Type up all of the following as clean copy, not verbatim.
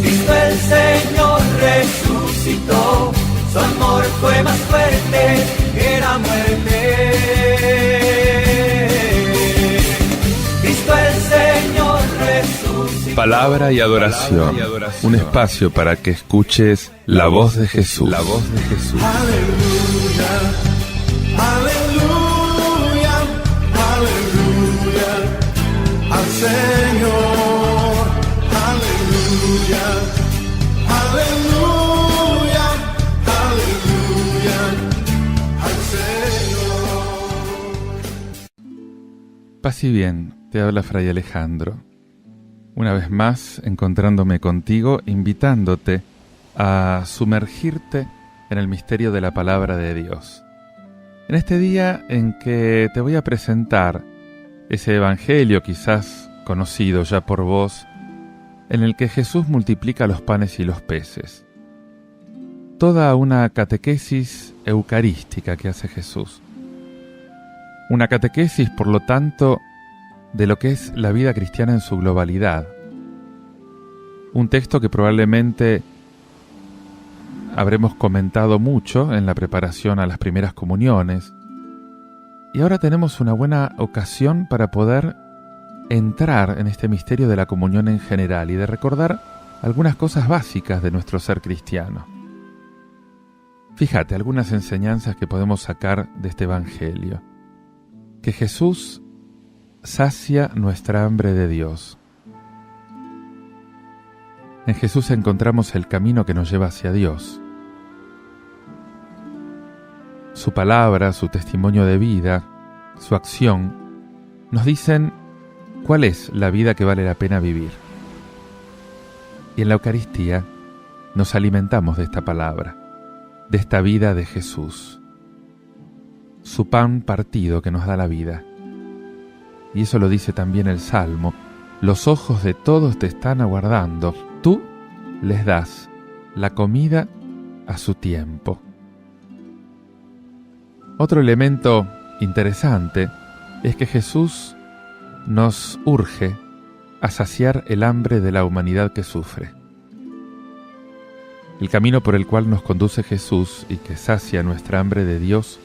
Cristo el Señor resucitó, su amor fue más fuerte que la muerte. Cristo el Señor resucitó. Palabra y adoración, un espacio para que escuches la voz de Jesús. La voz de Jesús. Aleluya, aleluya, aleluya al Señor. Aleluya, aleluya, aleluya al Señor. Paz y bien, te habla Fray Alejandro. Una vez más, encontrándome contigo, invitándote a sumergirte en el misterio de la palabra de Dios. En este día en que te voy a presentar ese evangelio quizás conocido ya por vos, en el que Jesús multiplica los panes y los peces. Toda una catequesis eucarística que hace Jesús. Una catequesis, por lo tanto, de lo que es la vida cristiana en su globalidad. Un texto que probablemente habremos comentado mucho en la preparación a las primeras comuniones, y ahora tenemos una buena ocasión para poder entrar en este misterio de la comunión en general y de recordar algunas cosas básicas de nuestro ser cristiano. Fíjate, algunas enseñanzas que podemos sacar de este evangelio. Que Jesús sacia nuestra hambre de Dios. En Jesús encontramos el camino que nos lleva hacia Dios. Su palabra, su testimonio de vida, su acción, nos dicen cuál es la vida que vale la pena vivir. Y en la Eucaristía nos alimentamos de esta palabra, de esta vida de Jesús. Su pan partido que nos da la vida. Y eso lo dice también el Salmo: los ojos de todos te están aguardando, tú les das la comida a su tiempo. Otro elemento interesante es que Jesús nos urge a saciar el hambre de la humanidad que sufre. El camino por el cual nos conduce Jesús y que sacia nuestra hambre de Dios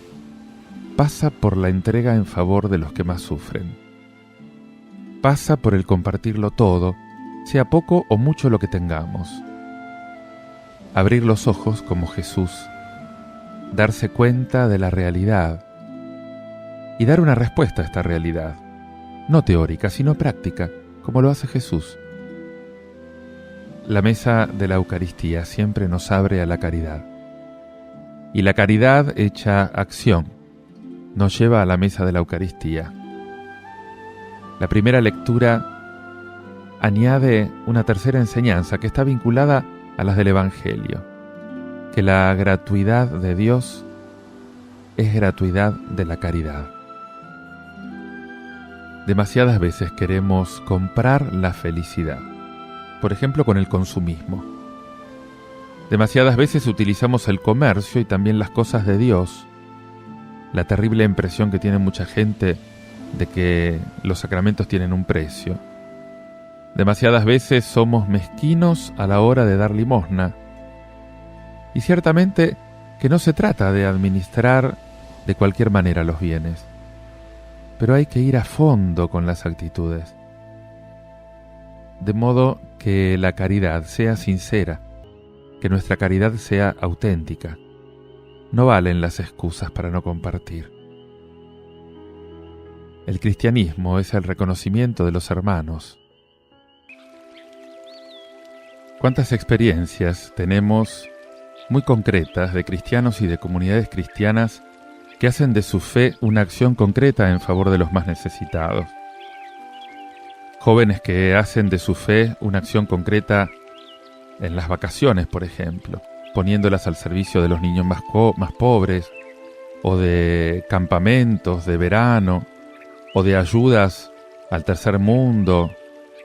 pasa por la entrega en favor de los que más sufren. Pasa por el compartirlo todo, sea poco o mucho lo que tengamos. Abrir los ojos como Jesús, darse cuenta de la realidad y dar una respuesta a esta realidad, no teórica, sino práctica, como lo hace Jesús. La mesa de la Eucaristía siempre nos abre a la caridad. Y la caridad hecha acción nos lleva a la mesa de la Eucaristía. La primera lectura añade una tercera enseñanza que está vinculada a las del Evangelio, que la gratuidad de Dios es gratuidad de la caridad. Demasiadas veces queremos comprar la felicidad, por ejemplo con el consumismo. Demasiadas veces utilizamos el comercio y también las cosas de Dios. La terrible impresión que tiene mucha gente de que los sacramentos tienen un precio. Demasiadas veces somos mezquinos a la hora de dar limosna. Y ciertamente que no se trata de administrar de cualquier manera los bienes, pero hay que ir a fondo con las actitudes, de modo que la caridad sea sincera, que nuestra caridad sea auténtica. No valen las excusas para no compartir. El cristianismo es el reconocimiento de los hermanos. ¿Cuántas experiencias tenemos muy concretas de cristianos y de comunidades cristianas que hacen de su fe una acción concreta en favor de los más necesitados? Jóvenes que hacen de su fe una acción concreta en las vacaciones, por ejemplo, poniéndolas al servicio de los niños más pobres, o de campamentos de verano, o de ayudas al tercer mundo,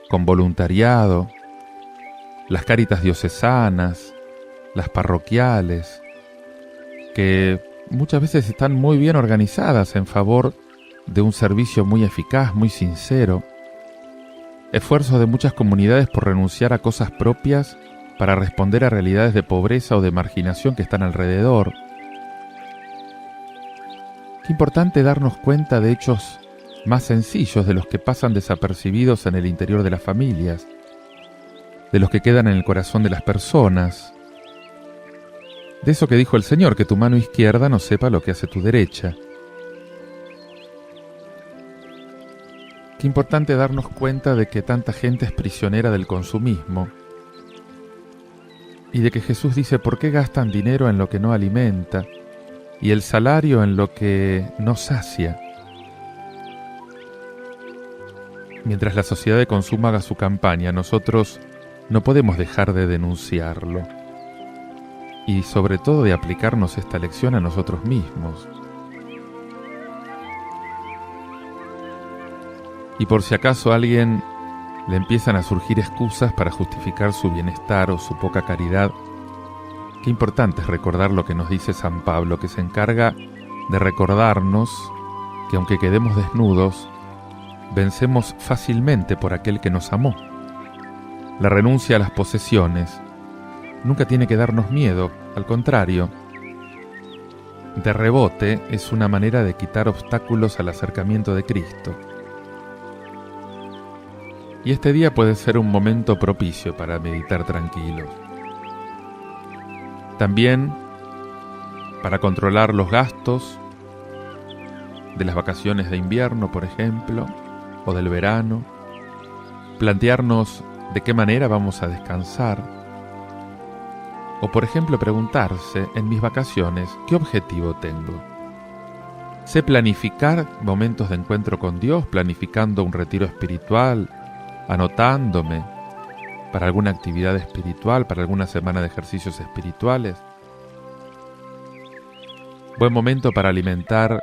con voluntariado, las cáritas diocesanas, las parroquiales, que muchas veces están muy bien organizadas en favor de un servicio muy eficaz, muy sincero. esfuerzos de muchas comunidades por renunciar a cosas propias para responder a realidades de pobreza o de marginación que están alrededor. Qué importante darnos cuenta de hechos más sencillos, de los que pasan desapercibidos en el interior de las familias, de los que quedan en el corazón de las personas, de eso que dijo el Señor, que tu mano izquierda no sepa lo que hace tu derecha. Qué importante darnos cuenta de que tanta gente es prisionera del consumismo y de que Jesús dice: ¿por qué gastan dinero en lo que no alimenta y el salario en lo que no sacia? Mientras la sociedad de consumo haga su campaña, nosotros no podemos dejar de denunciarlo y sobre todo de aplicarnos esta lección a nosotros mismos. Y por si acaso a alguien le empiezan a surgir excusas para justificar su bienestar o su poca caridad, qué importante es recordar lo que nos dice San Pablo, que se encarga de recordarnos que aunque quedemos desnudos, vencemos fácilmente por aquel que nos amó. La renuncia a las posesiones nunca tiene que darnos miedo, al contrario. De rebote es una manera de quitar obstáculos al acercamiento de Cristo. Y este día puede ser un momento propicio para meditar tranquilos. También para controlar los gastos de las vacaciones de invierno, por ejemplo, o del verano, plantearnos de qué manera vamos a descansar, o por ejemplo preguntarse en mis vacaciones qué objetivo tengo. Sé planificar momentos de encuentro con Dios, planificando un retiro espiritual, anotándome para alguna actividad espiritual, para alguna semana de ejercicios espirituales. Buen momento para alimentar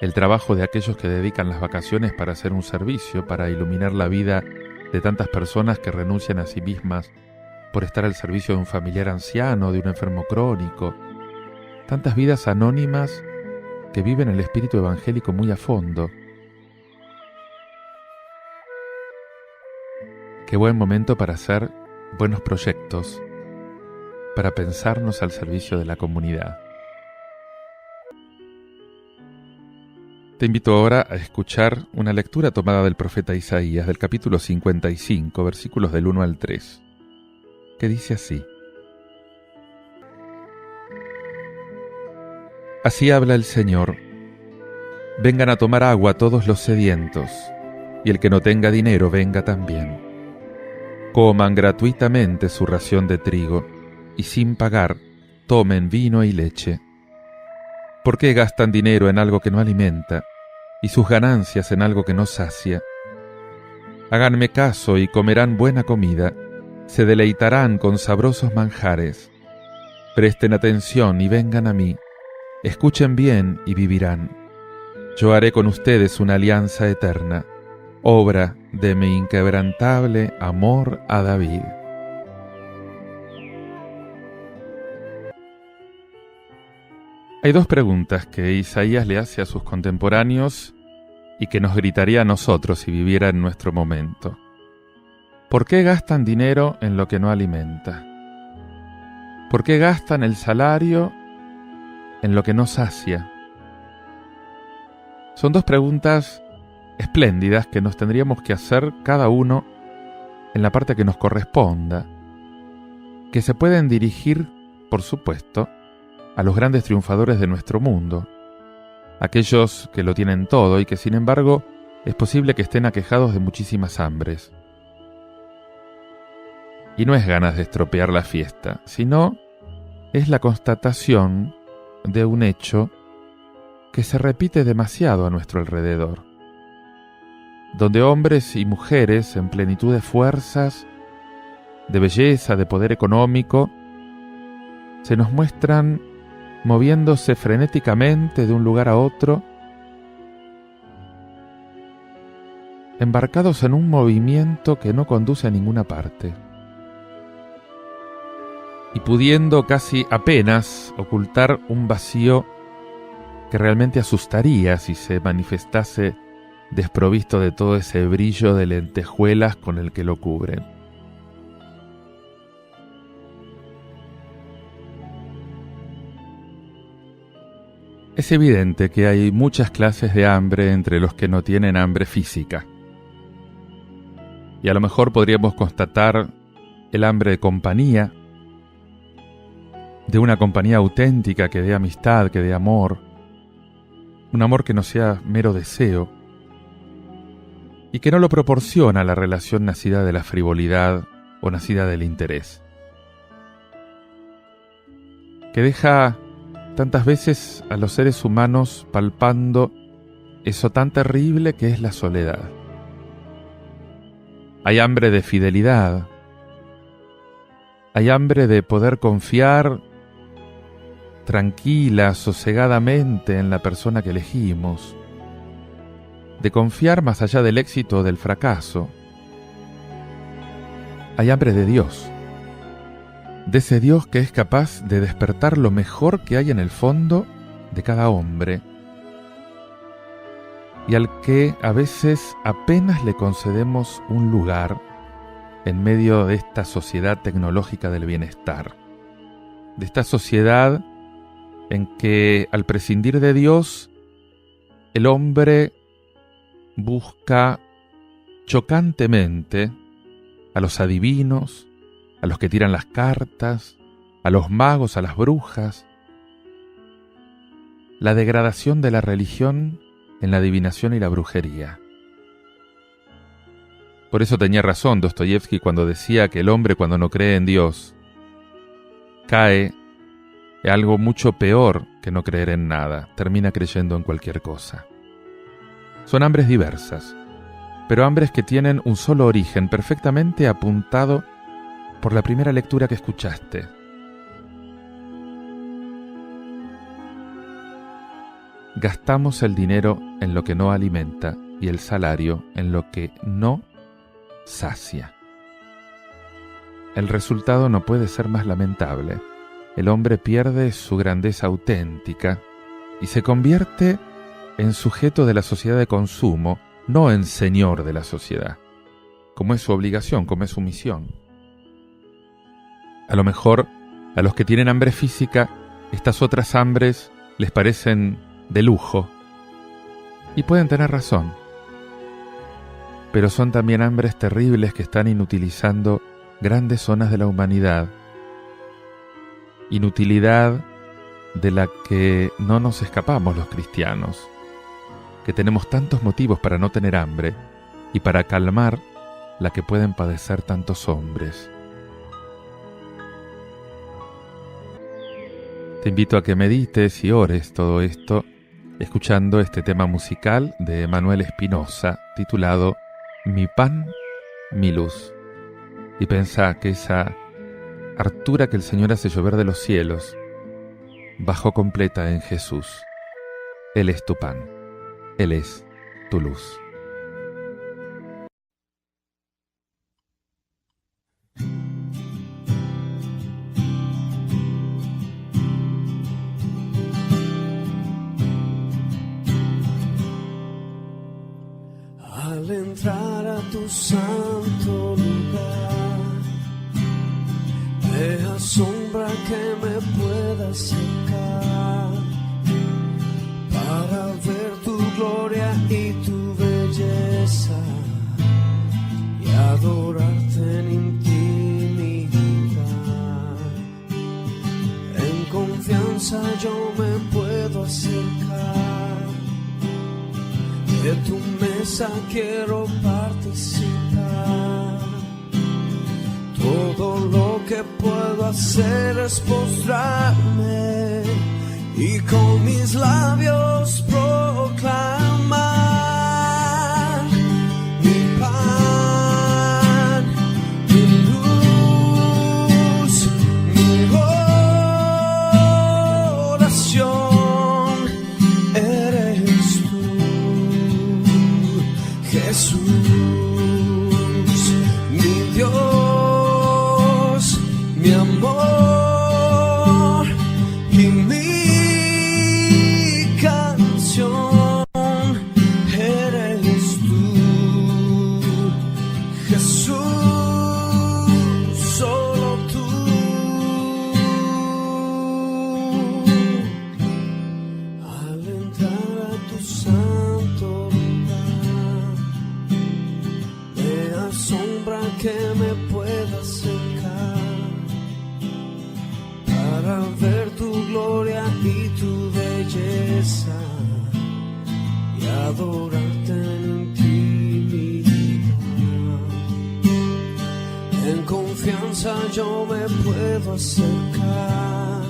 el trabajo de aquellos que dedican las vacaciones para hacer un servicio, para iluminar la vida de tantas personas que renuncian a sí mismas por estar al servicio de un familiar anciano, de un enfermo crónico. Tantas vidas anónimas que viven el espíritu evangélico muy a fondo. Qué buen momento para hacer buenos proyectos, para pensarnos al servicio de la comunidad. Te invito ahora a escuchar una lectura tomada del profeta Isaías, del capítulo 55, versículos del 1 al 3, que dice así: Así habla el Señor: vengan a tomar agua todos los sedientos, y el que no tenga dinero venga también. Coman gratuitamente su ración de trigo, y sin pagar tomen vino y leche. ¿Por qué gastan dinero en algo que no alimenta, y sus ganancias en algo que no sacia? Háganme caso y comerán buena comida, se deleitarán con sabrosos manjares. Presten atención y vengan a mí, escuchen bien y vivirán. Yo haré con ustedes una alianza eterna, obra de mi inquebrantable amor a David. Hay dos preguntas que Isaías le hace a sus contemporáneos y que nos gritaría a nosotros si viviera en nuestro momento. ¿Por qué gastan dinero en lo que no alimenta? ¿Por qué gastan el salario en lo que no sacia? Son dos preguntas espléndidas que nos tendríamos que hacer cada uno en la parte que nos corresponda, que se pueden dirigir, por supuesto, a los grandes triunfadores de nuestro mundo, aquellos que lo tienen todo y que sin embargo es posible que estén aquejados de muchísimas hambres. Y no es ganas de estropear la fiesta, sino es la constatación de un hecho que se repite demasiado a nuestro alrededor, donde hombres y mujeres en plenitud de fuerzas, de belleza, de poder económico, se nos muestran moviéndose frenéticamente de un lugar a otro, embarcados en un movimiento que no conduce a ninguna parte, y pudiendo casi apenas ocultar un vacío que realmente asustaría si se manifestase desprovisto de todo ese brillo de lentejuelas con el que lo cubren. Es evidente que hay muchas clases de hambre entre los que no tienen hambre física. Y a lo mejor podríamos constatar el hambre de compañía, de una compañía auténtica que dé amistad, que dé amor, un amor que no sea mero deseo, y que no lo proporciona la relación nacida de la frivolidad o nacida del interés, que deja tantas veces a los seres humanos palpando eso tan terrible que es la soledad. Hay hambre de fidelidad, hay hambre de poder confiar tranquila, sosegadamente en la persona que elegimos, de confiar más allá del éxito o del fracaso. Hay hambre de Dios, de ese Dios que es capaz de despertar lo mejor que hay en el fondo de cada hombre y al que a veces apenas le concedemos un lugar en medio de esta sociedad tecnológica del bienestar, de esta sociedad en que al prescindir de Dios el hombre busca chocantemente a los adivinos, a los que tiran las cartas, a los magos, a las brujas. La degradación de la religión en la adivinación y la brujería. Por eso tenía razón Dostoyevski cuando decía que el hombre, cuando no cree en Dios, cae en algo mucho peor que no creer en nada, termina creyendo en cualquier cosa. Son hambres diversas, pero hambres que tienen un solo origen perfectamente apuntado por la primera lectura que escuchaste. Gastamos el dinero en lo que no alimenta y el salario en lo que no sacia. El resultado no puede ser más lamentable. El hombre pierde su grandeza auténtica y se convierte en sujeto de la sociedad de consumo, no en señor de la sociedad, como es su obligación, como es su misión. A lo mejor, a los que tienen hambre física, estas otras hambres les parecen de lujo, y pueden tener razón. Pero son también hambres terribles que están inutilizando grandes zonas de la humanidad, inutilidad de la que no nos escapamos los cristianos, que tenemos tantos motivos para no tener hambre y para calmar la que pueden padecer tantos hombres. Te invito a que medites y ores todo esto escuchando este tema musical de Manuel Espinosa titulado Mi pan, mi luz. Y pensá que esa hartura que el Señor hace llover de los cielos bajó completa en Jesús. Él es tu pan, Él es tu luz. Al entrar a tu santo lugar, me asombra que me pueda acercar para ver tu gloria y tu belleza y adorarte en intimidad. En confianza yo me puedo acercar. De tu mesa quiero participar. Todo lo que puedo hacer es postrarme y con mis labios proclamar mi pan, mi luz, mi oración. Eres tú, Jesús, mi Dios, mi amor y mi canción. Eres mesa yo me puedo acercar,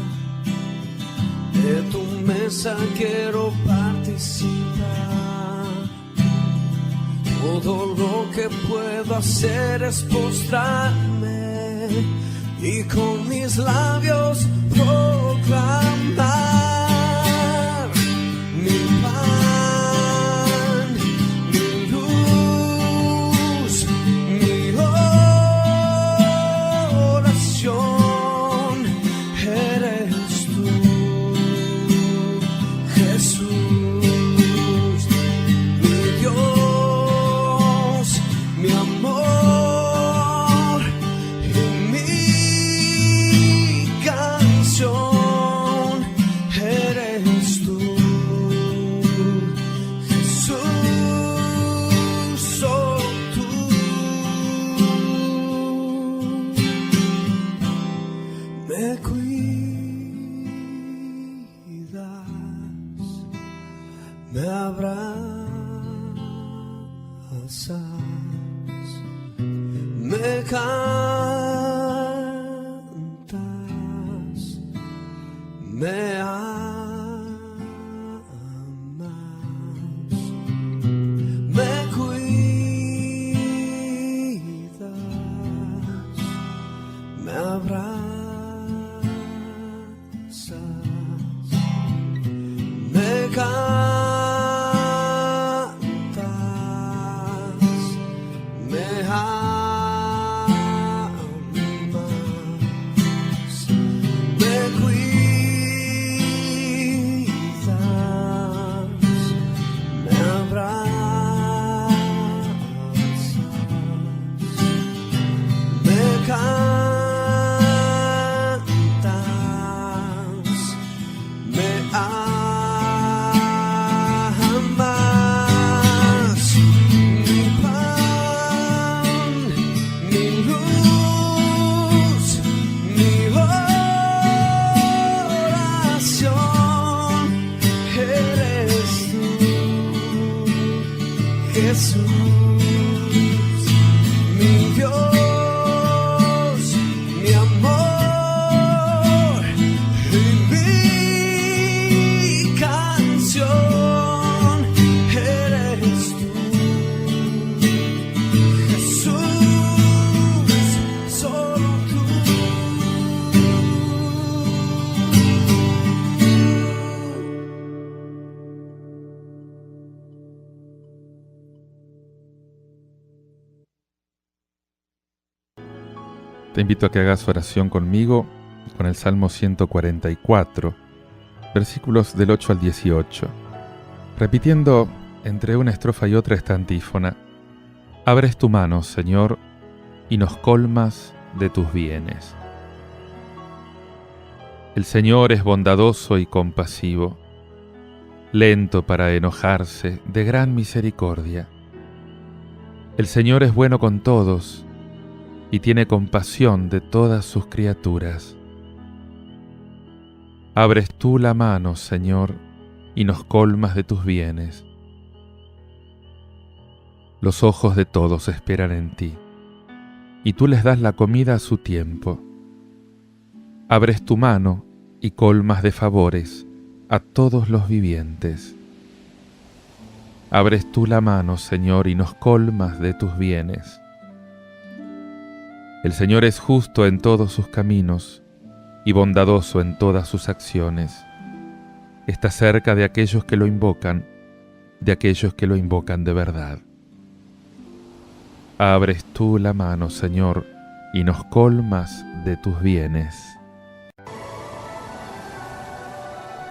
de tu mesa quiero participar. Todo lo que puedo hacer es postrarme y con mis labios proclamar mi pan, mi luz, mi oración. Eres tú, Jesús, mi Dios, mi amor y mi canción. Eres tú, Jesús, solo tú. Me cuidas, me abrazas, me cantas, me amas, me cuidas, me abrazas, me cantas, me amas, me cuidas, me abrazas, me cantas, me amas. Mi pan, mi luz, mi oración. Eres tú, Jesús, mi Dios, mi amor y mi canción. Eres tú, Jesús, solo tú. Te invito a que hagas oración conmigo con el Salmo 144, versículos del 8 al 18, repitiendo entre una estrofa y otra esta antífona. Abres tu mano, Señor, y nos colmas de tus bienes. El Señor es bondadoso y compasivo, lento para enojarse, de gran misericordia. El Señor es bueno con todos y tiene compasión de todas sus criaturas. Abres tú la mano, Señor, y nos colmas de tus bienes. Los ojos de todos esperan en ti, y tú les das la comida a su tiempo. Abres tu mano y colmas de favores a todos los vivientes. Abres tú la mano, Señor, y nos colmas de tus bienes. El Señor es justo en todos sus caminos y bondadoso en todas sus acciones. Está cerca de aquellos que lo invocan, de aquellos que lo invocan de verdad. Abres tú la mano, Señor, y nos colmas de tus bienes.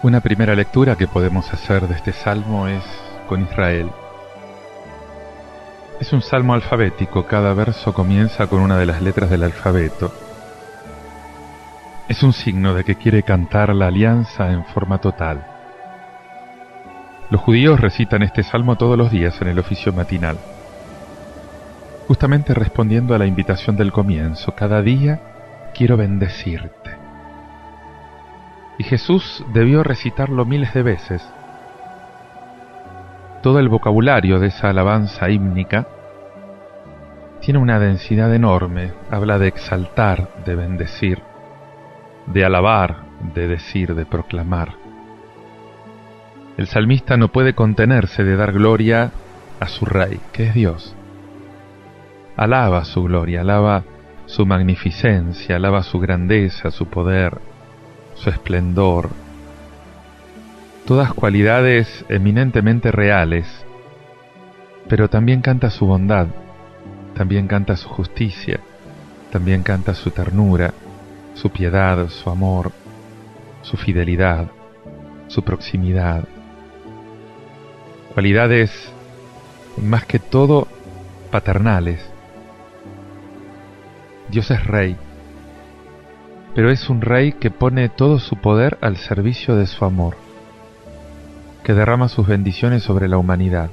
Una primera lectura que podemos hacer de este salmo es con Israel. Es un salmo alfabético, cada verso comienza con una de las letras del alfabeto. Es un signo de que quiere cantar la alianza en forma total. Los judíos recitan este salmo todos los días en el oficio matinal, justamente respondiendo a la invitación del comienzo: cada día quiero bendecirte. Y Jesús debió recitarlo miles de veces. Todo el vocabulario de esa alabanza hímnica tiene una densidad enorme. Habla de exaltar, de bendecir, de alabar, de decir, de proclamar. El salmista no puede contenerse de dar gloria a su Rey, que es Dios. Alaba su gloria, alaba su magnificencia, alaba su grandeza, su poder, su esplendor. Todas cualidades eminentemente reales, pero también canta su bondad, también canta su justicia, también canta su ternura, su piedad, su amor, su fidelidad, su proximidad. Cualidades más que todo paternales. Dios es Rey, pero es un Rey que pone todo su poder al servicio de su amor, que derrama sus bendiciones sobre la humanidad.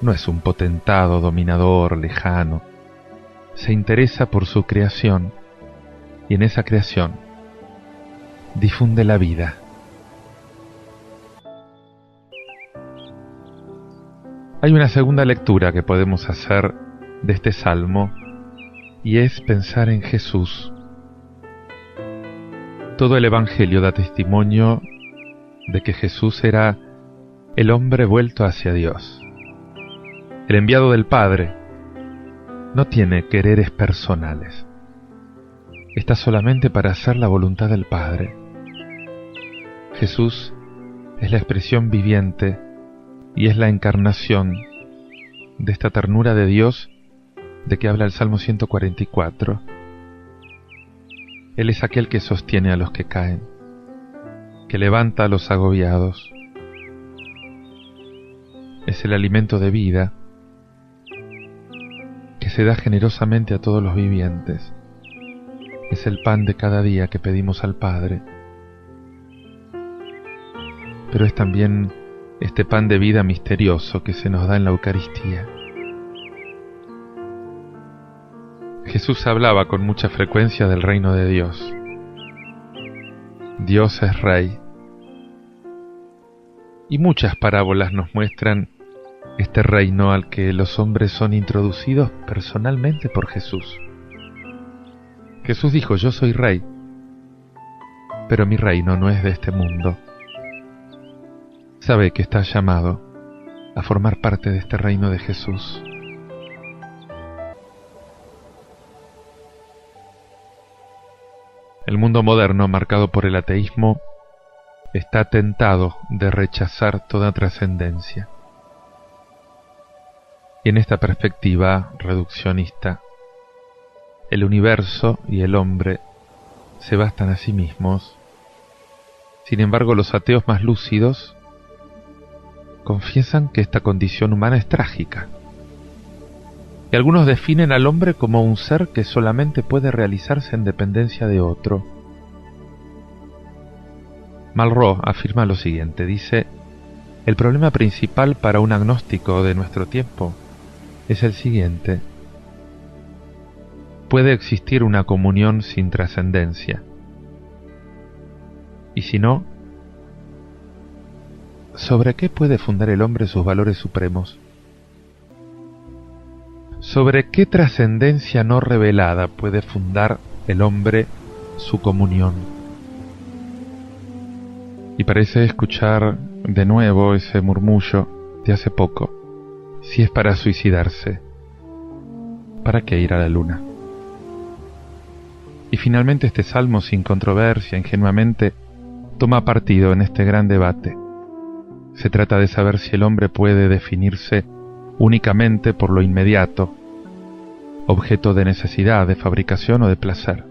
No es un potentado, dominador, lejano. Se interesa por su creación y en esa creación difunde la vida. Hay una segunda lectura que podemos hacer de este salmo y es pensar en Jesús. Todo el Evangelio da testimonio de que Jesús era el hombre vuelto hacia Dios. El enviado del Padre no tiene quereres personales. Está solamente para hacer la voluntad del Padre. Jesús es la expresión viviente y es la encarnación de esta ternura de Dios de que habla el Salmo 144. Él es aquel que sostiene a los que caen, que levanta a los agobiados. Es el alimento de vida que se da generosamente a todos los vivientes. Es el pan de cada día que pedimos al Padre. Pero es también este pan de vida misterioso que se nos da en la Eucaristía. Jesús hablaba con mucha frecuencia del reino de Dios. Dios es Rey. Y muchas parábolas nos muestran este reino al que los hombres son introducidos personalmente por Jesús. Jesús dijo: yo soy Rey, pero mi reino no es de este mundo. Sabe que está llamado a formar parte de este reino de Jesús. El mundo moderno, marcado por el ateísmo, está tentado de rechazar toda trascendencia. Y en esta perspectiva reduccionista, el universo y el hombre se bastan a sí mismos. Sin embargo, los ateos más lúcidos confiesan que esta condición humana es trágica. Y algunos definen al hombre como un ser que solamente puede realizarse en dependencia de otro. Malraux afirma lo siguiente, dice: el problema principal para un agnóstico de nuestro tiempo es el siguiente: ¿puede existir una comunión sin trascendencia? Y si no, ¿sobre qué puede fundar el hombre sus valores supremos? ¿Sobre qué trascendencia no revelada puede fundar el hombre su comunión? Y parece escuchar de nuevo ese murmullo de hace poco: si es para suicidarse, ¿para qué ir a la luna? Y finalmente este salmo, sin controversia, ingenuamente, toma partido en este gran debate. Se trata de saber si el hombre puede definirse únicamente por lo inmediato, objeto de necesidad, de fabricación o de placer,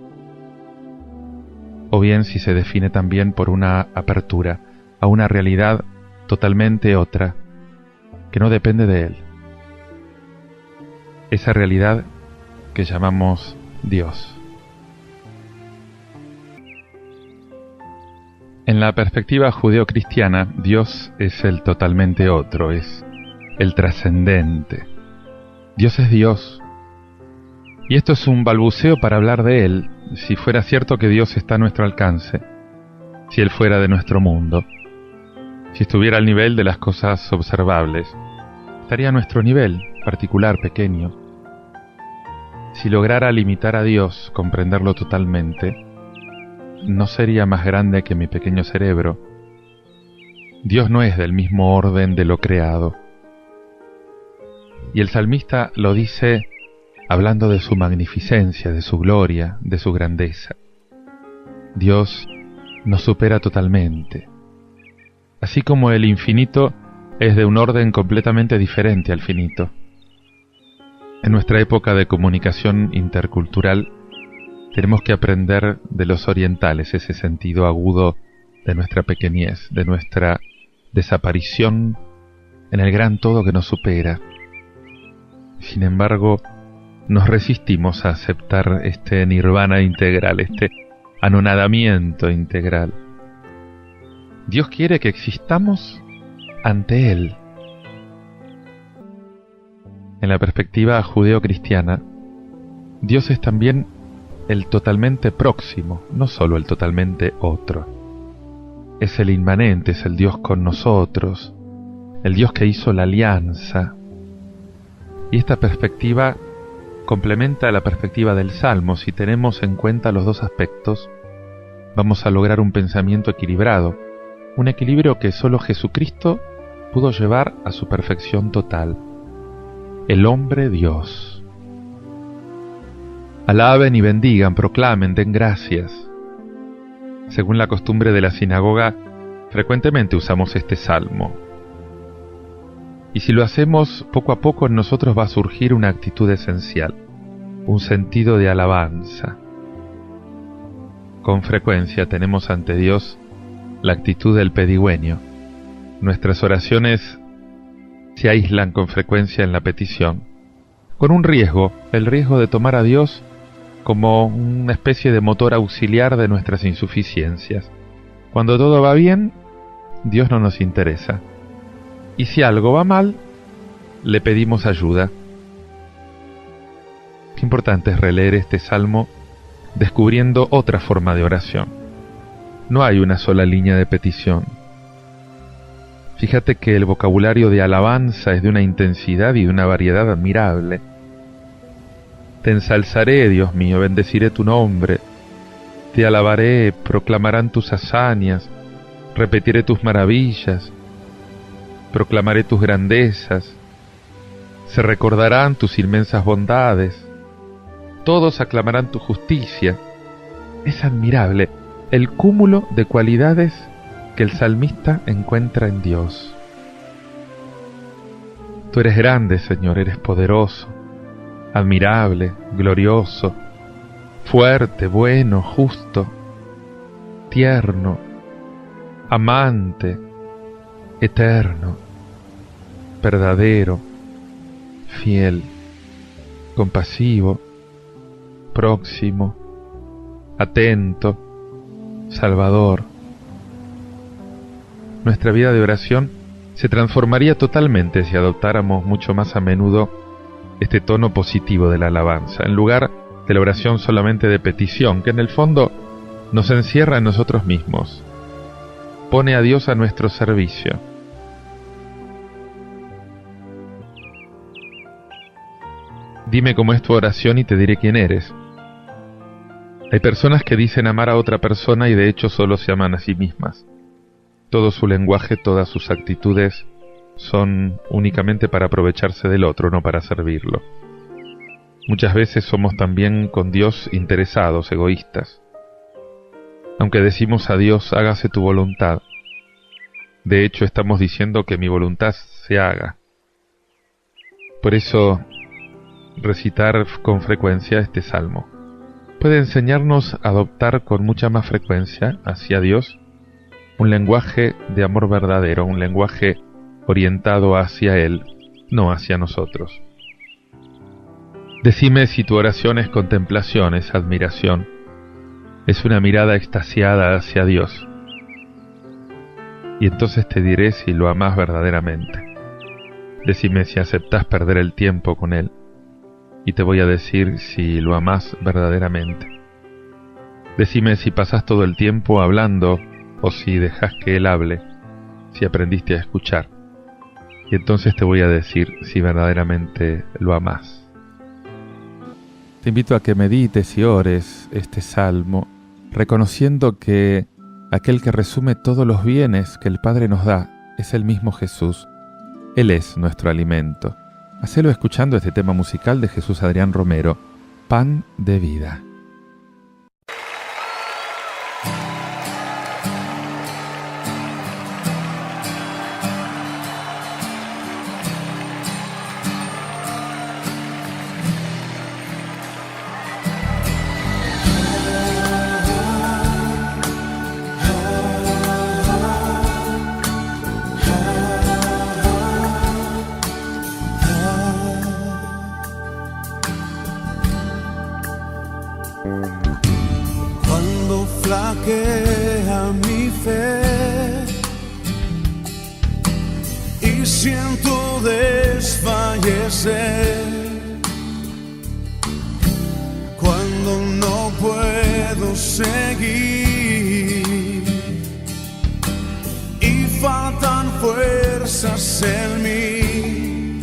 o bien si se define también por una apertura a una realidad totalmente otra, que no depende de él. Esa realidad que llamamos Dios. En la perspectiva judeocristiana, Dios es el totalmente otro, es el trascendente. Dios es Dios. Y esto es un balbuceo para hablar de Él, si fuera cierto que Dios está a nuestro alcance, si Él fuera de nuestro mundo, si estuviera al nivel de las cosas observables, estaría a nuestro nivel particular, pequeño. Si lograra limitar a Dios, comprenderlo totalmente, no sería más grande que mi pequeño cerebro. Dios no es del mismo orden de lo creado. Y el salmista lo dice hablando de su magnificencia, de su gloria, de su grandeza. Dios nos supera totalmente. Así como el infinito es de un orden completamente diferente al finito. En nuestra época de comunicación intercultural, tenemos que aprender de los orientales ese sentido agudo de nuestra pequeñez, de nuestra desaparición en el gran todo que nos supera. Sin embargo, nos resistimos a aceptar este nirvana integral, este anonadamiento integral. Dios quiere que existamos ante Él. En la perspectiva judeo-cristiana, Dios es también el totalmente próximo, no solo el totalmente otro. Es el inmanente, es el Dios con nosotros, el Dios que hizo la alianza. Y esta perspectiva complementa la perspectiva del Salmo. Si tenemos en cuenta los dos aspectos, vamos a lograr un pensamiento equilibrado, un equilibrio que solo Jesucristo pudo llevar a su perfección total. El hombre Dios. Alaben y bendigan, proclamen, den gracias. Según la costumbre de la sinagoga, frecuentemente usamos este salmo. Y si lo hacemos, poco a poco en nosotros va a surgir una actitud esencial, un sentido de alabanza. Con frecuencia tenemos ante Dios la actitud del pedigüeño. Nuestras oraciones se aíslan con frecuencia en la petición, con un riesgo, el riesgo de tomar a Dios como una especie de motor auxiliar de nuestras insuficiencias. Cuando todo va bien, Dios no nos interesa. Y si algo va mal, le pedimos ayuda. Qué importante es releer este salmo descubriendo otra forma de oración. No hay una sola línea de petición. Fíjate que el vocabulario de alabanza es de una intensidad y de una variedad admirable. Te ensalzaré, Dios mío, bendeciré tu nombre. Te alabaré, proclamarán tus hazañas, repetiré tus maravillas, proclamaré tus grandezas, se recordarán tus inmensas bondades, todos aclamarán tu justicia. Es admirable el cúmulo de cualidades que el salmista encuentra en Dios. Tú eres grande, Señor, eres poderoso, admirable, glorioso, fuerte, bueno, justo, tierno, amante, eterno, verdadero, fiel, compasivo, próximo, atento, salvador. Nuestra vida de oración se transformaría totalmente si adoptáramos mucho más a menudo este tono positivo de la alabanza, en lugar de la oración solamente de petición, que en el fondo nos encierra en nosotros mismos, pone a Dios a nuestro servicio. Dime cómo es tu oración y te diré quién eres. Hay personas que dicen amar a otra persona y de hecho solo se aman a sí mismas. Todo su lenguaje, todas sus actitudes son únicamente para aprovecharse del otro, no para servirlo. Muchas veces somos también con Dios interesados, egoístas. Aunque decimos a Dios, hágase tu voluntad, de hecho estamos diciendo que mi voluntad se haga. Por eso, recitar con frecuencia este salmo puede enseñarnos a adoptar con mucha más frecuencia hacia Dios un lenguaje de amor verdadero, un lenguaje orientado hacia Él, no hacia nosotros. Decime si tu oración es contemplación, es admiración, es una mirada extasiada hacia Dios. Y entonces te diré si lo amás verdaderamente. Decime si aceptás perder el tiempo con Él, y te voy a decir si lo amás verdaderamente. Decime si pasás todo el tiempo hablando o si dejás que Él hable, si aprendiste a escuchar. Y entonces te voy a decir si verdaderamente lo amás. Te invito a que medites y ores este salmo, reconociendo que aquel que resume todos los bienes que el Padre nos da es el mismo Jesús. Él es nuestro alimento. Hacelo escuchando este tema musical de Jesús Adrián Romero, Pan de Vida. Cuando flaquea mi fe y siento desfallecer, cuando no puedo seguir y faltan fuerzas en mí,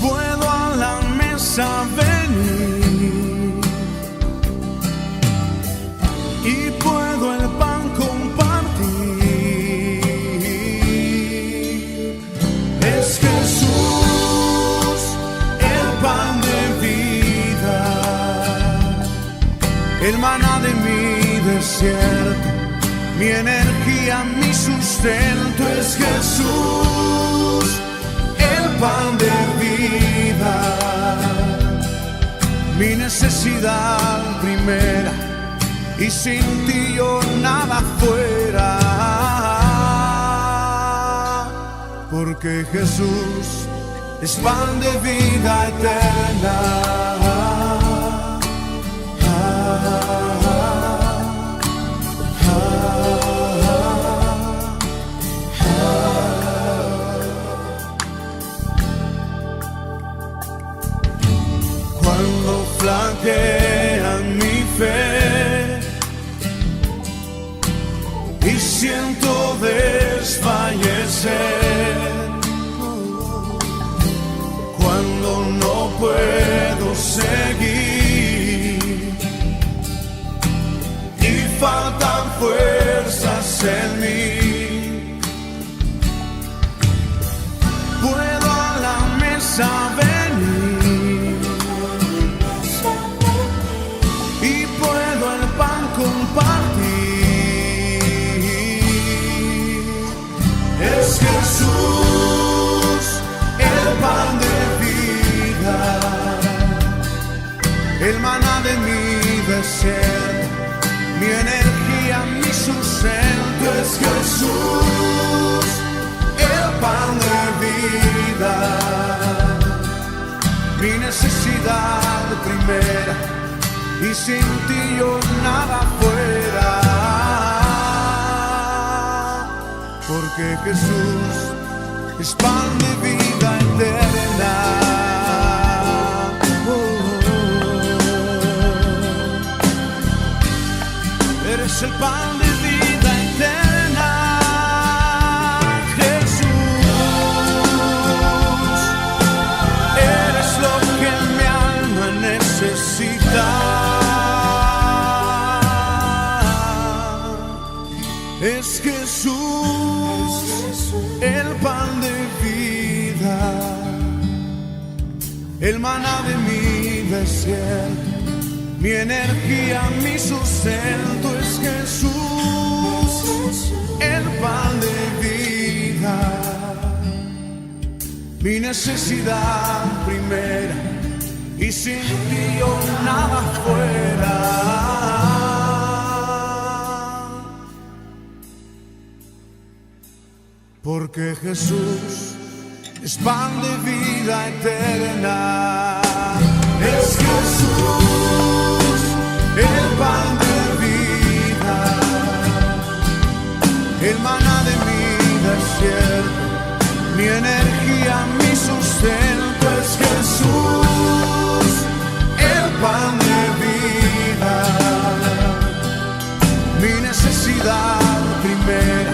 puedo a la mesa venir y puedo el pan compartir. Es Jesús, el pan de vida, el maná de mi desierto, mi energía, mi sustento. Es Jesús, el pan de vida, mi necesidad primera, y sin ti yo nada fuera, porque Jesús es pan de vida eterna. Cuando flaquea mi fe y siento desfallecer, cuando no puedo seguir y faltan fuerzas en mí, puedo a la mesa venir y puedo el pan compartir. Es Jesús, el pan de vida, el maná de mi desierto, mi energía, mi sustento. Es Jesús, el pan de vida, mi necesidad primera, y sin ti yo nada fuera, porque Jesús es pan de vida eterna. Eres el pan de vida eterna, Jesús. Eres lo que mi alma necesita. Es Jesús, el pan de vida, el maná de mi desierto, mi energía, mi sustento. Es Jesús, el pan de vida, mi necesidad primera, y sin ti yo nada fuera, porque Jesús es pan de vida eterna. Es Jesús, el pan de vida, el maná de mi desierto, mi energía, mi sustento. Es Jesús, el pan de vida, mi necesidad primera,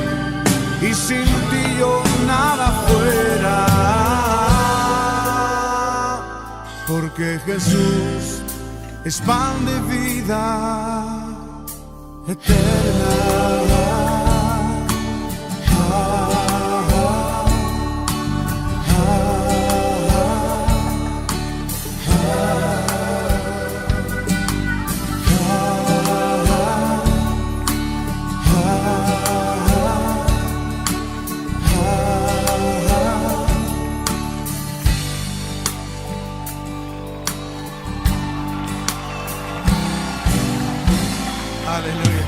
y sin ti yo nada fuera, Jesús es pan de vida eterna. Aleluya.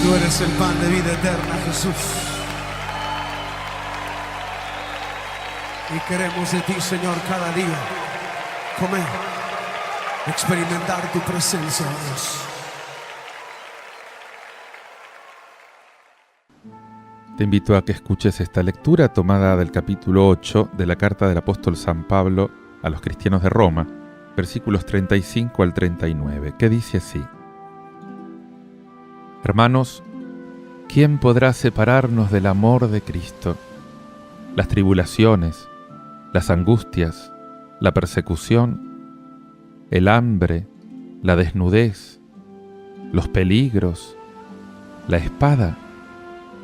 Tú eres el pan de vida eterna, Jesús. Y queremos de ti, Señor, cada día comer, experimentar tu presencia, Dios. Te invito a que escuches esta lectura tomada del capítulo 8 de la carta del apóstol San Pablo a los cristianos de Roma, versículos 35 al 39, que dice así: Hermanos, ¿quién podrá separarnos del amor de Cristo? Las tribulaciones, las angustias, la persecución, el hambre, la desnudez, los peligros, la espada.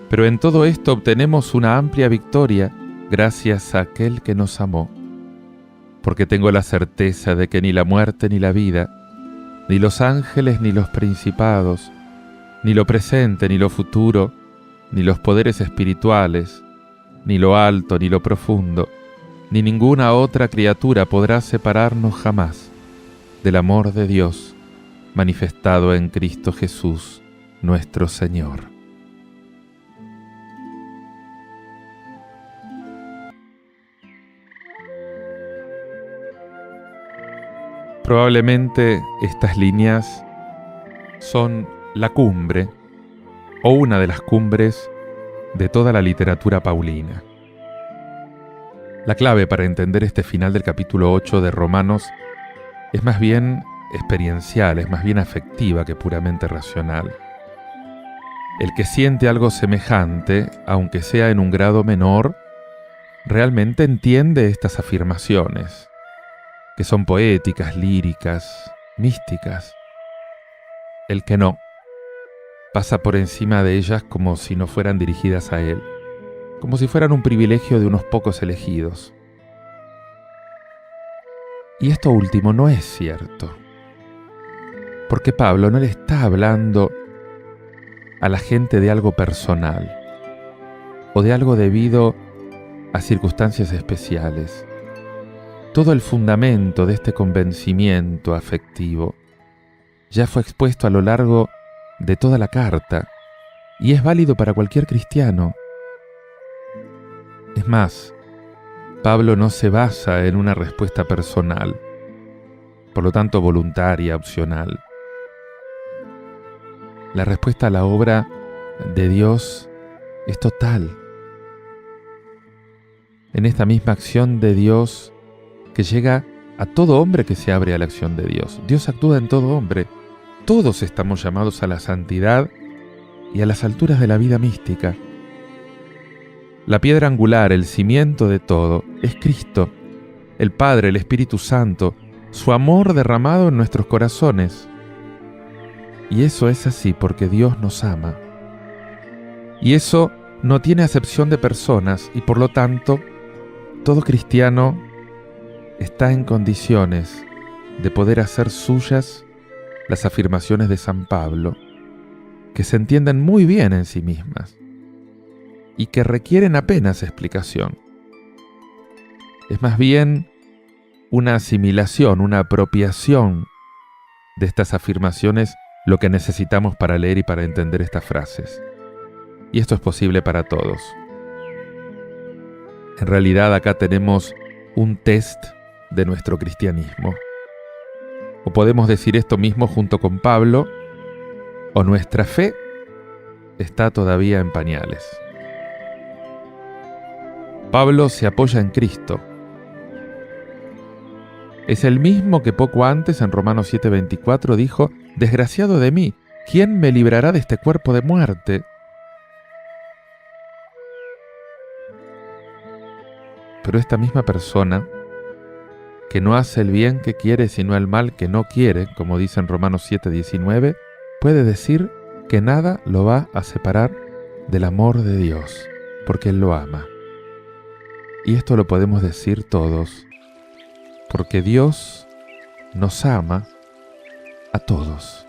Pero en todo esto obtenemos una amplia victoria gracias a aquel que nos amó. Porque tengo la certeza de que ni la muerte ni la vida, ni los ángeles ni los principados, ni lo presente ni lo futuro, ni los poderes espirituales, ni lo alto ni lo profundo, ni ninguna otra criatura podrá separarnos jamás del amor de Dios manifestado en Cristo Jesús, nuestro Señor. Probablemente estas líneas son la cumbre o una de las cumbres de toda la literatura paulina. La clave para entender este final del capítulo 8 de Romanos es más bien experiencial, es más bien afectiva que puramente racional. El que siente algo semejante, aunque sea en un grado menor, realmente entiende estas afirmaciones, que son poéticas, líricas, místicas. El que no, pasa por encima de ellas como si no fueran dirigidas a él, como si fueran un privilegio de unos pocos elegidos. Y esto último no es cierto, porque Pablo no le está hablando a la gente de algo personal o de algo debido a circunstancias especiales. Todo el fundamento de este convencimiento afectivo ya fue expuesto a lo largo de toda la carta y es válido para cualquier cristiano. Es más, Pablo no se basa en una respuesta personal, por lo tanto voluntaria, opcional. La respuesta a la obra de Dios es total. En esta misma acción de Dios que llega a todo hombre que se abre a la acción de Dios. Dios actúa en todo hombre. Todos estamos llamados a la santidad y a las alturas de la vida mística. La piedra angular, el cimiento de todo, es Cristo, el Padre, el Espíritu Santo, su amor derramado en nuestros corazones. Y eso es así porque Dios nos ama. Y eso no tiene acepción de personas y por lo tanto, todo cristiano está en condiciones de poder hacer suyas las afirmaciones de San Pablo, que se entienden muy bien en sí mismas y que requieren apenas explicación. Es más bien una asimilación, una apropiación de estas afirmaciones lo que necesitamos para leer y para entender estas frases. Y esto es posible para todos. En realidad acá tenemos un test de nuestro cristianismo. O podemos decir esto mismo junto con Pablo, o nuestra fe está todavía en pañales. Pablo se apoya en Cristo. Es el mismo que poco antes en Romanos 7:24 dijo: «Desgraciado de mí, ¿quién me librará de este cuerpo de muerte?». Pero esta misma persona que no hace el bien que quiere, sino el mal que no quiere, como dice en Romanos 7:19, puede decir que nada lo va a separar del amor de Dios, porque Él lo ama. Y esto lo podemos decir todos, porque Dios nos ama a todos.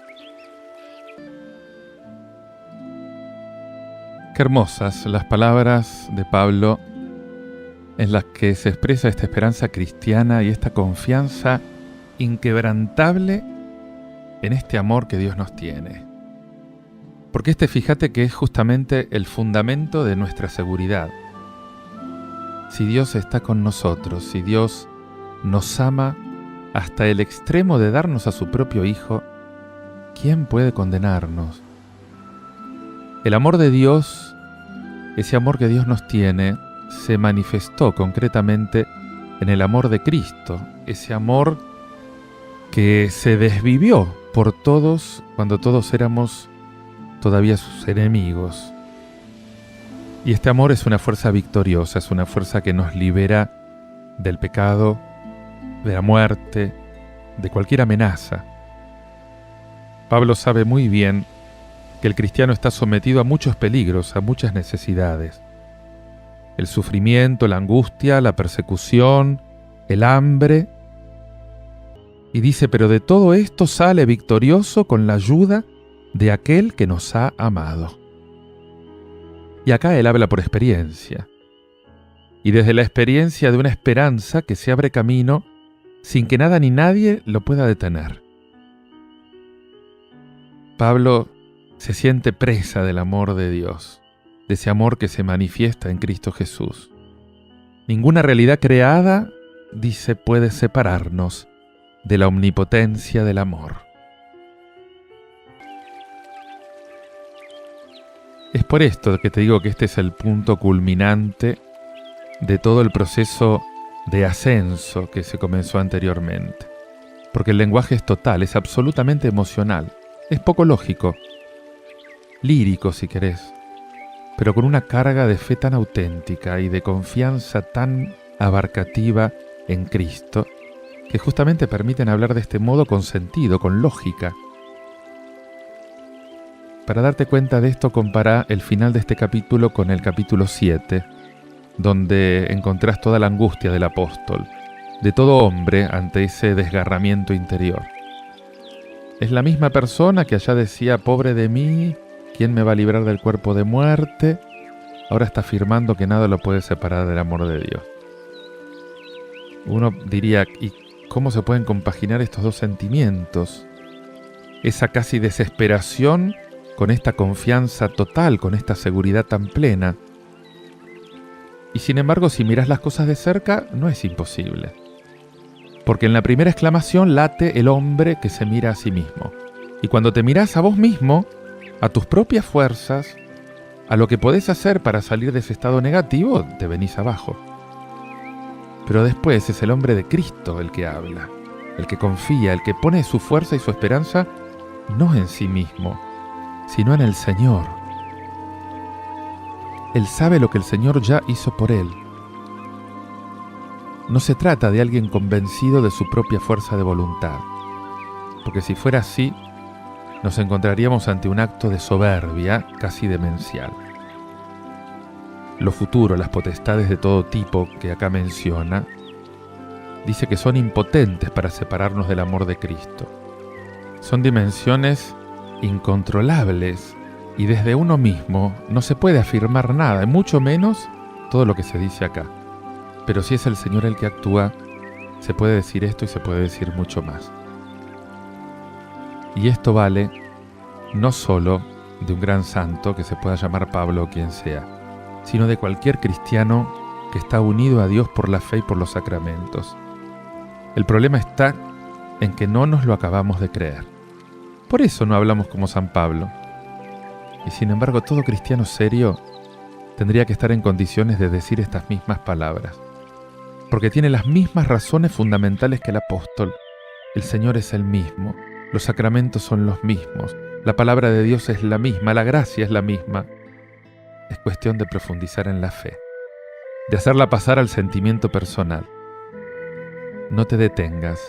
Qué hermosas las palabras de Pablo en las que se expresa esta esperanza cristiana y esta confianza inquebrantable en este amor que Dios nos tiene. Porque fíjate que es justamente el fundamento de nuestra seguridad. Si Dios está con nosotros, si Dios nos ama hasta el extremo de darnos a su propio Hijo, ¿quién puede condenarnos? El amor de Dios, ese amor que Dios nos tiene, se manifestó concretamente en el amor de Cristo, ese amor que se desvivió por todos cuando todos éramos todavía sus enemigos. Y este amor es una fuerza victoriosa, es una fuerza que nos libera del pecado, de la muerte, de cualquier amenaza. Pablo sabe muy bien que el cristiano está sometido a muchos peligros, a muchas necesidades. El sufrimiento, la angustia, la persecución, el hambre. Y dice, pero de todo esto sale victorioso con la ayuda de aquel que nos ha amado. Y acá él habla por experiencia. Y desde la experiencia de una esperanza que se abre camino sin que nada ni nadie lo pueda detener. Pablo se siente presa del amor de Dios, de ese amor que se manifiesta en Cristo Jesús. Ninguna realidad creada, dice, puede separarnos de la omnipotencia del amor. Es por esto que te digo que este es el punto culminante de todo el proceso de ascenso que se comenzó anteriormente. Porque el lenguaje es total, es absolutamente emocional, es poco lógico, lírico si querés, pero con una carga de fe tan auténtica y de confianza tan abarcativa en Cristo, que justamente permiten hablar de este modo con sentido, con lógica. Para darte cuenta de esto, compara el final de este capítulo con el capítulo 7, donde encontrás toda la angustia del apóstol, de todo hombre ante ese desgarramiento interior. Es la misma persona que allá decía, pobre de mí, ¿quién me va a librar del cuerpo de muerte? Ahora está afirmando que nada lo puede separar del amor de Dios. Uno diría, ¿y cómo se pueden compaginar estos dos sentimientos? Esa casi desesperación con esta confianza total, con esta seguridad tan plena. Y sin embargo, si miras las cosas de cerca, no es imposible. Porque en la primera exclamación late el hombre que se mira a sí mismo. Y cuando te mirás a vos mismo, a tus propias fuerzas, a lo que podés hacer para salir de ese estado negativo, te venís abajo. Pero después es el hombre de Cristo el que habla, el que confía, el que pone su fuerza y su esperanza no en sí mismo, sino en el Señor. Él sabe lo que el Señor ya hizo por él. No se trata de alguien convencido de su propia fuerza de voluntad, porque si fuera así, nos encontraríamos ante un acto de soberbia casi demencial. Lo futuro, las potestades de todo tipo que acá menciona, dice que son impotentes para separarnos del amor de Cristo. Son dimensiones incontrolables y desde uno mismo no se puede afirmar nada, y mucho menos todo lo que se dice acá. Pero si es el Señor el que actúa, se puede decir esto y se puede decir mucho más. Y esto vale no solo de un gran santo que se pueda llamar Pablo o quien sea, sino de cualquier cristiano que está unido a Dios por la fe y por los sacramentos. El problema está en que no nos lo acabamos de creer. Por eso no hablamos como San Pablo. Y sin embargo, todo cristiano serio tendría que estar en condiciones de decir estas mismas palabras, porque tiene las mismas razones fundamentales que el apóstol. El Señor es el mismo, los sacramentos son los mismos, la palabra de Dios es la misma, la gracia es la misma. Es cuestión de profundizar en la fe, de hacerla pasar al sentimiento personal. no te detengas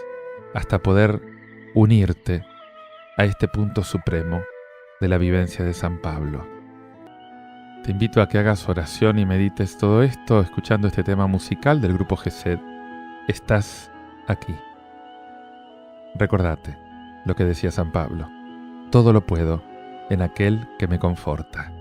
hasta poder unirte a este punto supremo de la vivencia de San Pablo. Te invito a que hagas oración y medites todo esto escuchando este tema musical del grupo Gesed. Estás aquí. Recordate lo que decía San Pablo: todo lo puedo en aquel que me conforta.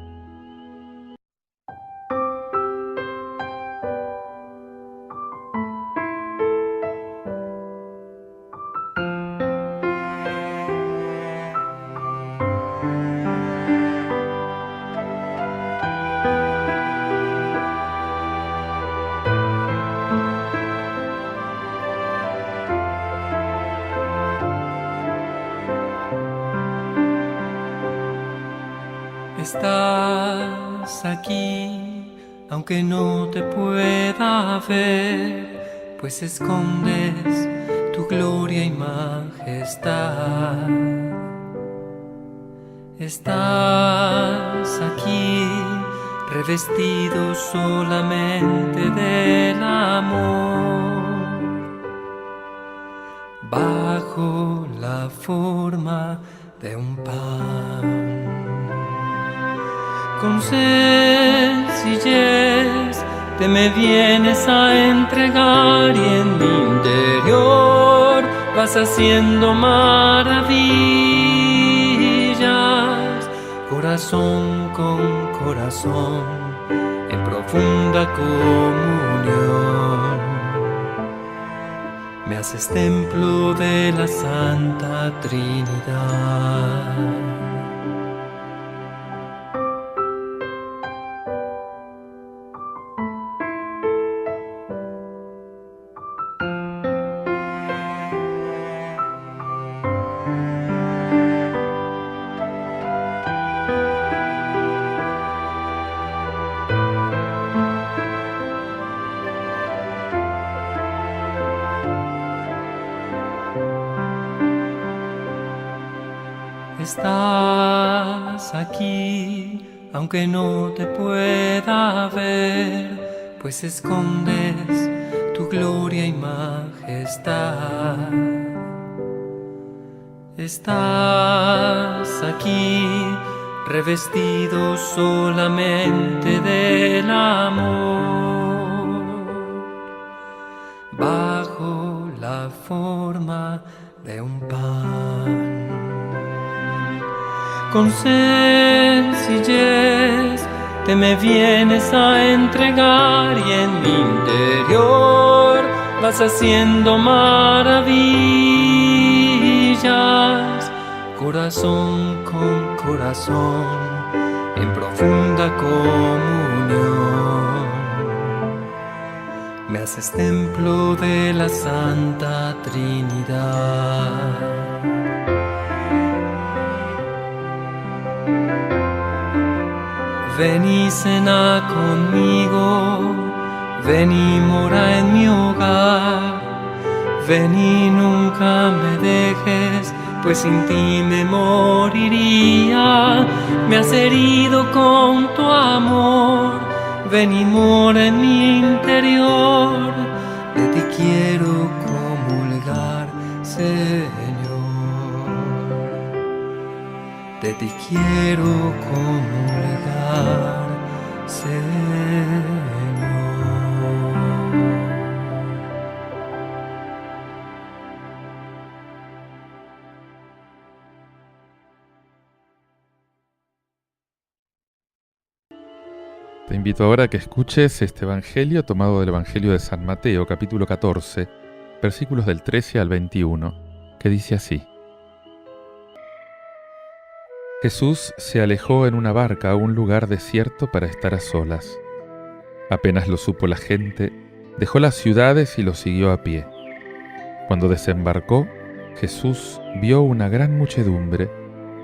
Estás aquí, aunque no te pueda ver, pues escondes tu gloria y majestad. Estás aquí, revestido solamente del amor, bajo la forma de un pan. Con sencillez te me vienes a entregar y en mi interior vas haciendo maravillas, corazón con corazón, en profunda comunión. Me haces templo de la Santa Trinidad. Estás aquí, aunque no te pueda ver, pues escondes tu gloria y majestad. Estás aquí, revestido solamente del amor, bajo la forma de un pan. Con sencillez te me vienes a entregar y en mi interior vas haciendo maravillas, corazón con corazón, en profunda comunión. Me haces templo de la Santa Trinidad. Ven y cena conmigo, ven y mora en mi hogar, ven y nunca me dejes, pues sin ti me moriría. Me has herido con tu amor, ven y mora en mi interior, de ti quiero comulgar, Señor. De ti quiero comulgar, Señor. Te invito ahora a que escuches este evangelio tomado del Evangelio de San Mateo, capítulo 14, versículos del 13 al 21, que dice así: Jesús se alejó en una barca a un lugar desierto para estar a solas. Apenas lo supo la gente, dejó las ciudades y lo siguió a pie. Cuando desembarcó, Jesús vio una gran muchedumbre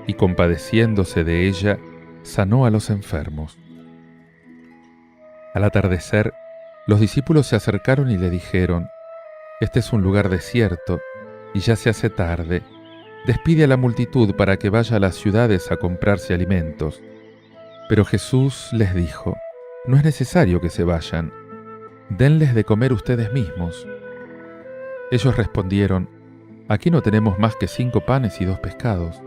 y, compadeciéndose de ella, sanó a los enfermos. Al atardecer, los discípulos se acercaron y le dijeron: «Este es un lugar desierto y ya se hace tarde. Despide a la multitud para que vaya a las ciudades a comprarse alimentos». Pero Jesús les dijo: «No es necesario que se vayan. Denles de comer ustedes mismos». Ellos respondieron: «Aquí no tenemos más que 5 panes y 2 pescados.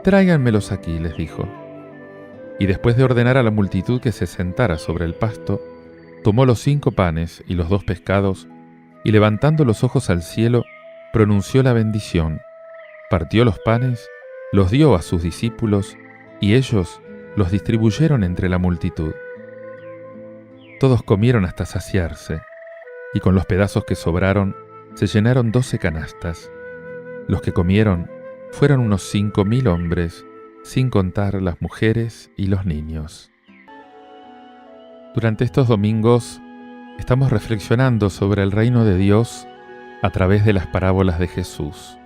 Tráiganmelos aquí», les dijo. Y después de ordenar a la multitud que se sentara sobre el pasto, tomó los 5 panes y los 2 pescados, y levantando los ojos al cielo, pronunció la bendición, partió los panes, los dio a sus discípulos, y ellos los distribuyeron entre la multitud. Todos comieron hasta saciarse, y con los pedazos que sobraron, se llenaron 12 canastas. Los que comieron fueron unos 5.000 hombres, sin contar las mujeres y los niños. Durante estos domingos estamos reflexionando sobre el reino de Dios a través de las parábolas de Jesús.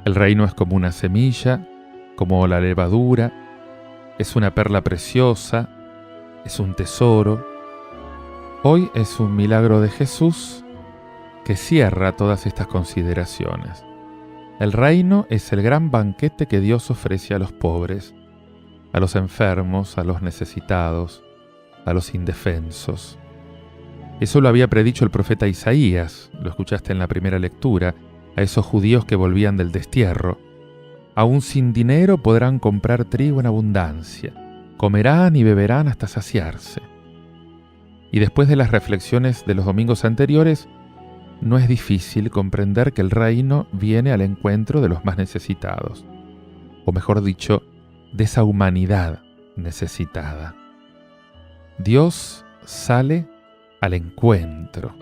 El reino es como una semilla, como la levadura, es una perla preciosa, es un tesoro. Hoy es un milagro de Jesús que cierra todas estas consideraciones. El reino es el gran banquete que Dios ofrece a los pobres, a los enfermos, a los necesitados, a los indefensos. Eso lo había predicho el profeta Isaías, lo escuchaste en la primera lectura, a esos judíos que volvían del destierro. Aún sin dinero podrán comprar trigo en abundancia, comerán y beberán hasta saciarse. Y después de las reflexiones de los domingos anteriores, no es difícil comprender que el reino viene al encuentro de los más necesitados, o mejor dicho, de esa humanidad necesitada. Dios sale al encuentro.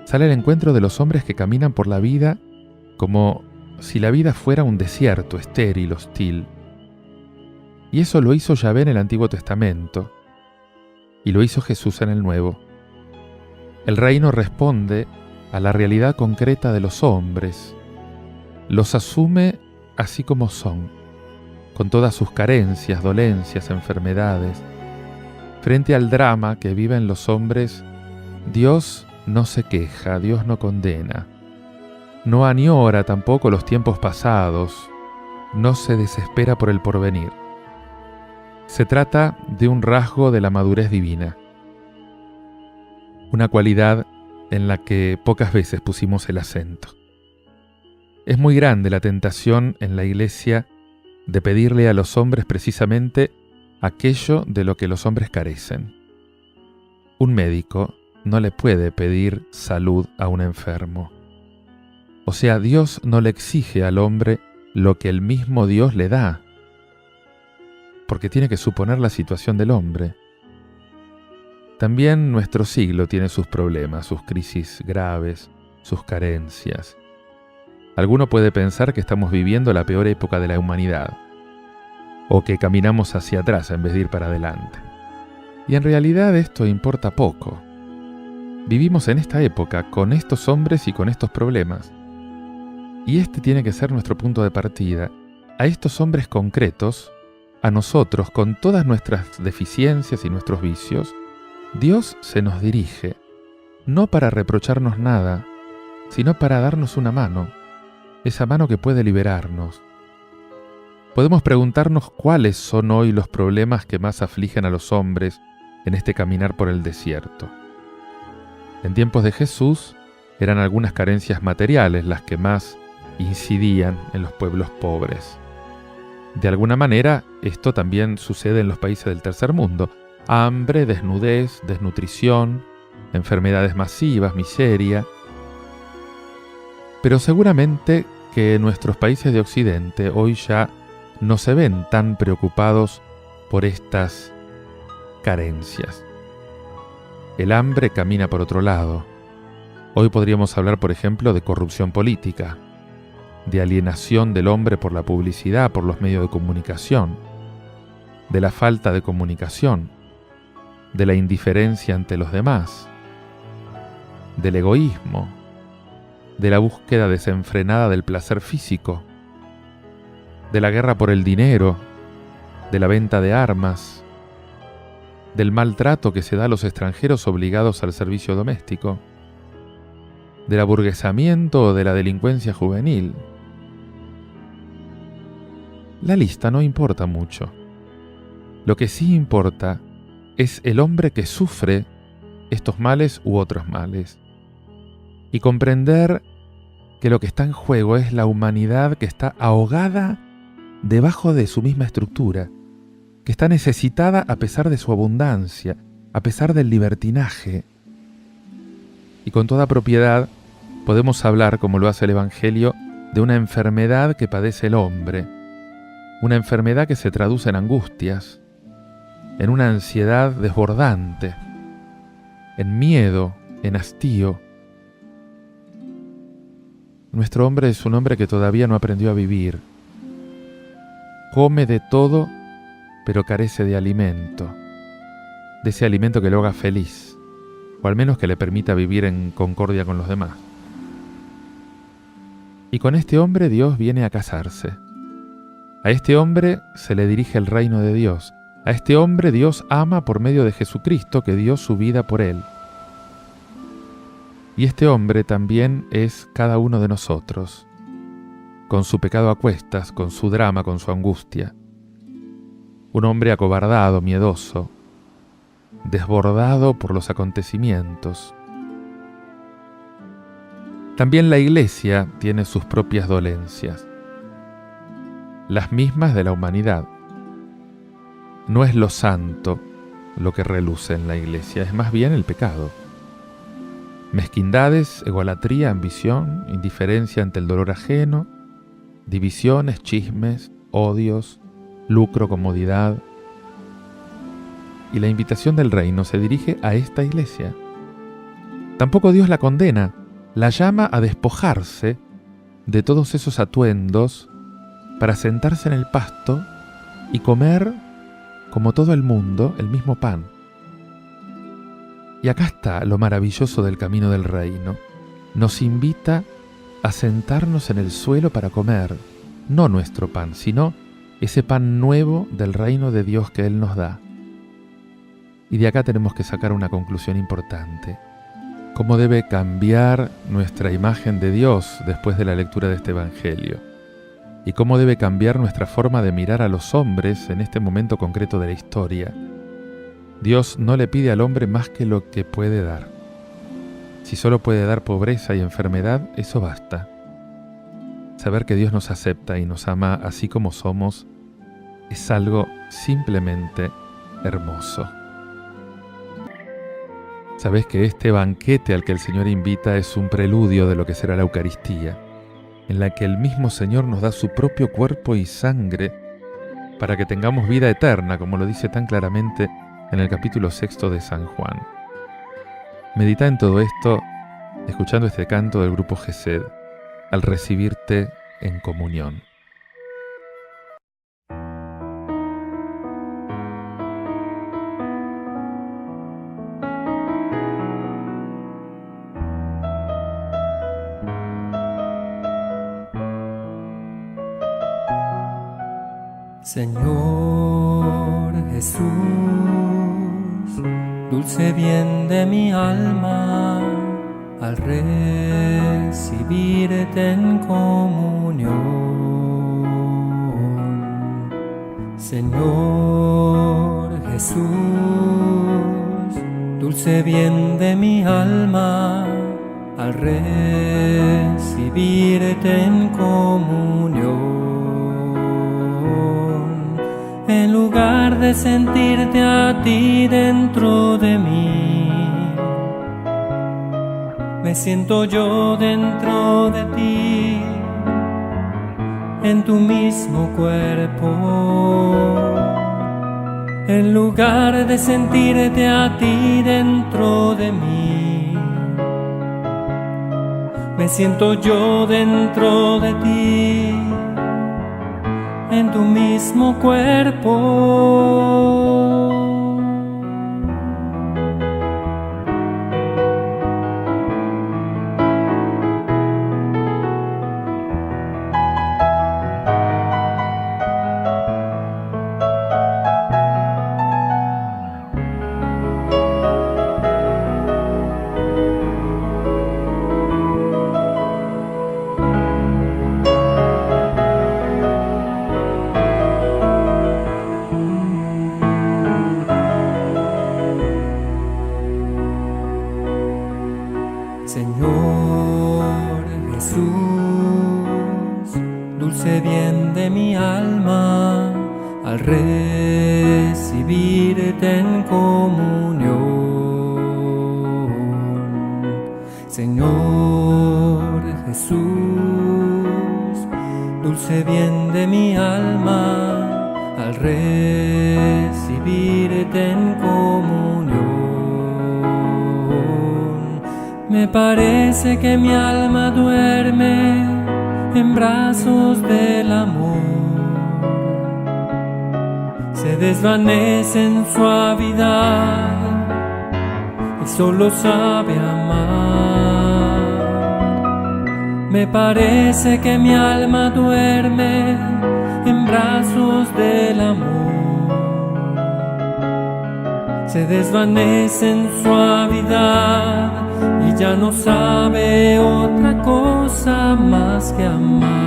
Sale al encuentro de los hombres que caminan por la vida como si la vida fuera un desierto estéril, hostil. Y eso lo hizo Yahvé en el Antiguo Testamento, y lo hizo Jesús en el Nuevo. El reino responde a la realidad concreta de los hombres, los asume así como son, con todas sus carencias, dolencias, enfermedades. Frente al drama que viven los hombres, Dios no se queja, Dios no condena, no añora tampoco los tiempos pasados, no se desespera por el porvenir. Se trata de un rasgo de la madurez divina, una cualidad en la que pocas veces pusimos el acento. Es muy grande la tentación en la Iglesia de pedirle a los hombres precisamente aquello de lo que los hombres carecen. Un médico no le puede pedir salud a un enfermo. O sea, Dios no le exige al hombre lo que el mismo Dios le da, porque tiene que suponer la situación del hombre. También nuestro siglo tiene sus problemas, sus crisis graves, sus carencias. Alguno puede pensar que estamos viviendo la peor época de la humanidad, o que caminamos hacia atrás en vez de ir para adelante. Y en realidad esto importa poco. Vivimos en esta época con estos hombres y con estos problemas. Y este tiene que ser nuestro punto de partida. A estos hombres concretos, a nosotros, con todas nuestras deficiencias y nuestros vicios, Dios se nos dirige, no para reprocharnos nada, sino para darnos una mano, esa mano que puede liberarnos. Podemos preguntarnos cuáles son hoy los problemas que más afligen a los hombres en este caminar por el desierto. En tiempos de Jesús eran algunas carencias materiales las que más incidían en los pueblos pobres. De alguna manera, esto también sucede en los países del tercer mundo. Hambre, desnudez, desnutrición, enfermedades masivas, miseria. Pero seguramente que nuestros países de Occidente hoy ya no se ven tan preocupados por estas carencias. El hambre camina por otro lado. Hoy podríamos hablar, por ejemplo, de corrupción política, de alienación del hombre por la publicidad, por los medios de comunicación, de la falta de comunicación, de la indiferencia ante los demás, del egoísmo, de la búsqueda desenfrenada del placer físico, de la guerra por el dinero, de la venta de armas, del maltrato que se da a los extranjeros obligados al servicio doméstico, del aburguesamiento o de la delincuencia juvenil. La lista no importa mucho. Lo que sí importa es el hombre que sufre estos males u otros males. y comprender que lo que está en juego es la humanidad que está ahogada debajo de su misma estructura, que está necesitada a pesar de su abundancia, a pesar del libertinaje. Y con toda propiedad podemos hablar, como lo hace el Evangelio, de una enfermedad que padece el hombre, una enfermedad que se traduce en angustias, en una ansiedad desbordante, en miedo, en hastío. Nuestro hombre es un hombre que todavía no aprendió a vivir. Come de todo, pero carece de alimento, de ese alimento que lo haga feliz, o al menos que le permita vivir en concordia con los demás. Y con este hombre Dios viene a casarse. A este hombre se le dirige el reino de Dios. A este hombre Dios ama por medio de Jesucristo, que dio su vida por él. Y este hombre también es cada uno de nosotros, con su pecado a cuestas, con su drama, con su angustia. Un hombre acobardado, miedoso, desbordado por los acontecimientos. También la Iglesia tiene sus propias dolencias, las mismas de la humanidad. No es lo santo lo que reluce en la Iglesia, es más bien el pecado. Mezquindades, egolatría, ambición, indiferencia ante el dolor ajeno, divisiones, chismes, odios, lucro, comodidad. Y la invitación del reino se dirige a esta Iglesia. Tampoco Dios la condena, la llama a despojarse de todos esos atuendos para sentarse en el pasto y comer, como todo el mundo, el mismo pan. Y acá está lo maravilloso del camino del reino. Nos invita a sentarnos en el suelo para comer, no nuestro pan, sino ese pan nuevo del reino de Dios que Él nos da. Y de acá tenemos que sacar una conclusión importante. ¿Cómo debe cambiar nuestra imagen de Dios después de la lectura de este Evangelio? ¿Y cómo debe cambiar nuestra forma de mirar a los hombres en este momento concreto de la historia? Dios no le pide al hombre más que lo que puede dar. Si solo puede dar pobreza y enfermedad, eso basta. Saber que Dios nos acepta y nos ama así como somos es algo simplemente hermoso. Sabes que este banquete al que el Señor invita es un preludio de lo que será la Eucaristía, en la que el mismo Señor nos da su propio cuerpo y sangre para que tengamos vida eterna, como lo dice tan claramente en el capítulo 6 de San Juan. Medita en todo esto, escuchando este canto del grupo Gesed, al recibirte en comunión. Señor Jesús, dulce bien de mi alma, al recibirte en comunión. Señor Jesús, dulce bien de mi alma, al recibirte en comunión. En lugar de sentirte a ti dentro de mí, me siento yo dentro de ti, en tu mismo cuerpo. En lugar de sentirte a ti dentro de mí, me siento yo dentro de ti, en tu mismo cuerpo. dulce bien de mi alma, al recibirte en comunión. Señor Jesús, dulce bien de mi alma, al recibirte en comunión. Me parece que mi alma duerme en brazos del amor, se desvanece en suavidad y solo sabe amar. Me parece que mi alma duerme en brazos del amor, se desvanece en suavidad y ya no sabe otra cosa más que amar.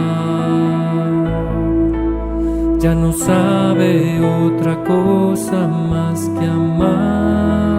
Ya no sabe otra cosa más que amar.